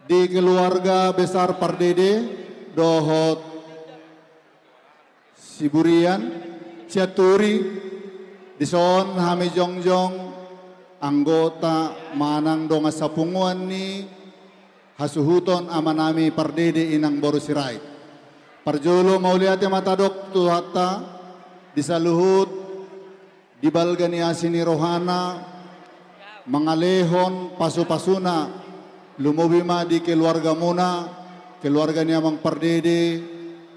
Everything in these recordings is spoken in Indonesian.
di keluarga besar Pardede dohot Siburian Ciaturi dison hami jongjong anggota manang donga sapunguan ni hasuhuton amanami Pardede inang boru sirait parjolo mauliate matadok tuhata disaluhut dibalgani asini rohana mangalehon pasu-pasuna lumubima di keluarga muna keluarga ni amang Pardede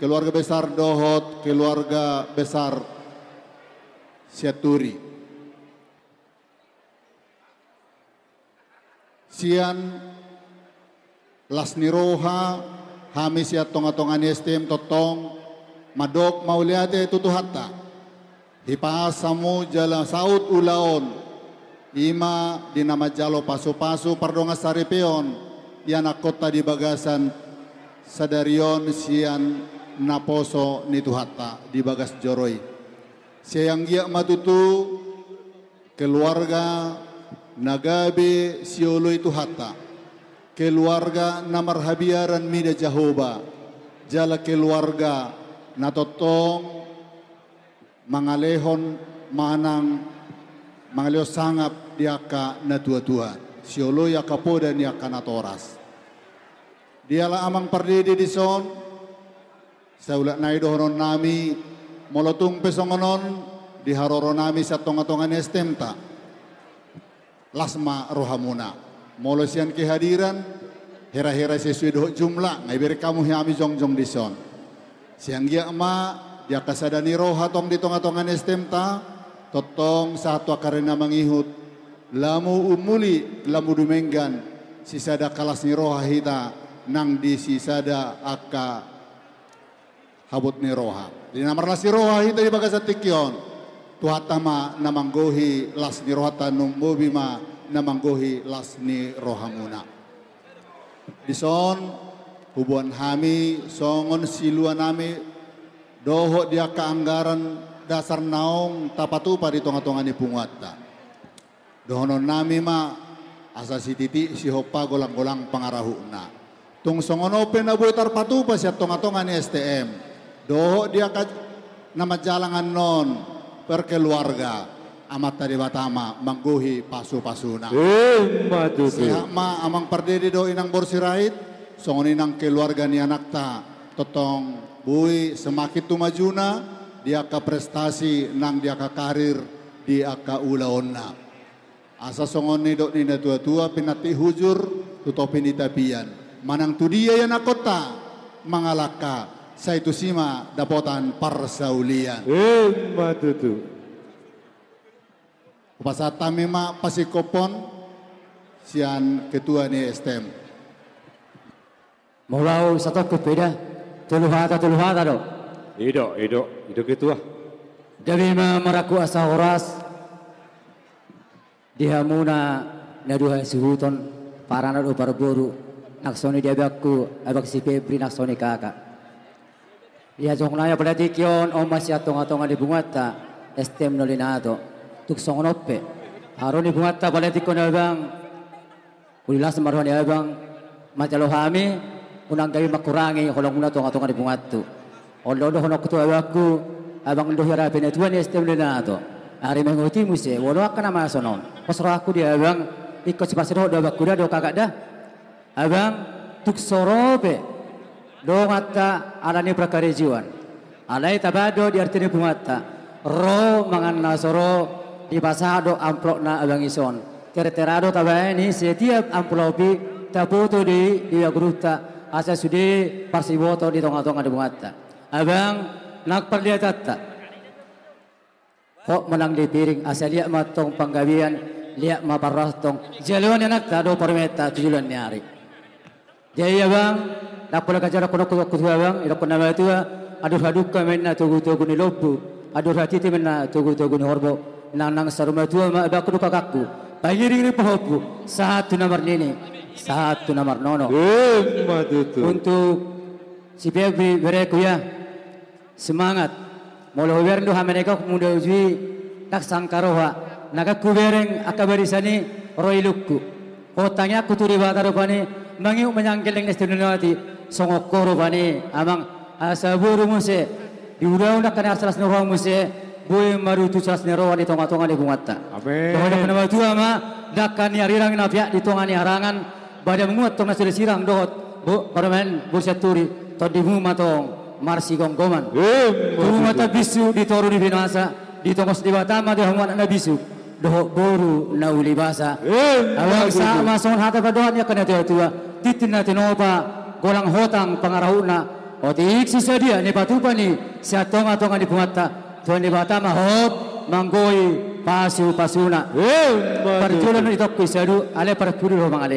keluarga besar dohot keluarga besar Siaturi sian lasniroha hami siat tonga-tongan estem totong madok mauliate tutuhatta hipasamu jala saut ulaon ima dinama jalo pasu-pasu pardonga saripeon yana kota di bagasan sadarion sian naposo nituhatta di bagas joroi siang gia matutu keluarga nagabe siolo itu hatta keluarga namarhabiaran mida jahoba jala keluarga natotong mangalehon manang mangaleo sangap diaka na tua-tua siolo ya kapoda ni akan natoras dialah amang Pardede di son saulat nai dohonon nami molotung pesongonon diharoro nami sa tonga-tongan estemta lasma rohamuna molosian kehadiran hera-hera sesuai doh jumlah ngai beri kamu hami jongjong di son siang gia ma dia kasadani roha tong di tonga-tongan estemta totong satu akarena mangihut lamu umuli lamu dumenggan sisada kalas ni roha hita nang di sisada aka habut ni roha di namar si roha hita di bagas tikyon tuhatama namanggohi las ni roha tanung bobima namanggohi las ni roha muna dison hubuan hami songon siluan nami doho dia keanggaran dasar naong tapatupa di tonga-tonga ni punguatta dohonon nami ma asa si titi si hopa golang-golang pangarahuna tung songonope na buetar patupa siya tonga-tonga ni STM doho dia nama jalangan non perkeluarga amat tadi batama mangguhi pasu-pasuna siya ma amang Pardede do inang borsirait songon inang keluarga ni anakta totong bui semakin tumajuna dia ka prestasi nang dia ka karir dia ka ulaonna asa songon ni dok ni tua-tua pinati hujur tutopin itapian manang tu dia yang nakota mangalaka sa itu sima dapotan parsaulian matutu pasata mema pasikopon sian ketua ni STM mulau satu kepeda tuluhata do Ido ketua. Dari meraku asa horas dihamuna naduha suhuton parana do parboru naksoni diabakku abak si Febri naksoni kakak. Dia jongnaya pada tikion omas ya tonga-tonga di bungata estem nolinato tuk songonope haroni bungata pada tikon abang ulilas marhani abang macalohami unang gawi makurangi holong una tonga-tonga di bungatu. Olo hono ketua aku abang ndo hira pene tuan estem lenato ari mengoti muse wono akan nama sonon pasro aku dia abang ikut sepasro do bakku do kakak dah abang tuk sorobe do ngata alani prakarejuan alai tabado di artine pumata ro mangan nasoro di pasado amplok na abang ison terterado tabani setiap amplopi taputo di gruta asa sudi parsiboto di tonga-tonga di bungata abang nak perlihatata kok menang di piring asal liak matong panggawian liak maparah tong jaluan anak tado permeta tujuan nyari jadi abang nak pula kacara kono kutua abang ilo kona batua aduh haduka menna tugu ni lobu aduh hatiti menna tugu ni horbo nang saruma tua ma abang kudu kakakku pangiring ni pohoku satu nomor nini satu nomor nono untuk si Febri bereku ya semangat molo berndo hameneka muda uji tak sangkaroha naga kubereng akabarisani roilukku hotanya kuturi batarupani mangiu menyangkeleng nestunati songok koro bani amang asaburu muse diudah kan asalas nero muse boy maru tu salas nero di tonga-tonga di bungatta. Amin. Bahwa kena batu ama dakkan ya rirang napia di tonga ni harangan pada menguat tong nasi sirang dohot bu parmen bursaturi to di buma tong marsi gonggoman. Turu mata bisu di toru di binasa di tongos di batama di hanguan na bisu. Doh boru na uli basa. Awang sa mason hata padohan ya kena tua titin na tinopa golang hotang pangarahuna. O tiik sisa dia ni patupa ni sa tonga-tonga di bungatta. Tuan di batama hop manggoi pasu pasuna. Perjulan itu kisadu ale para kudu romang ale.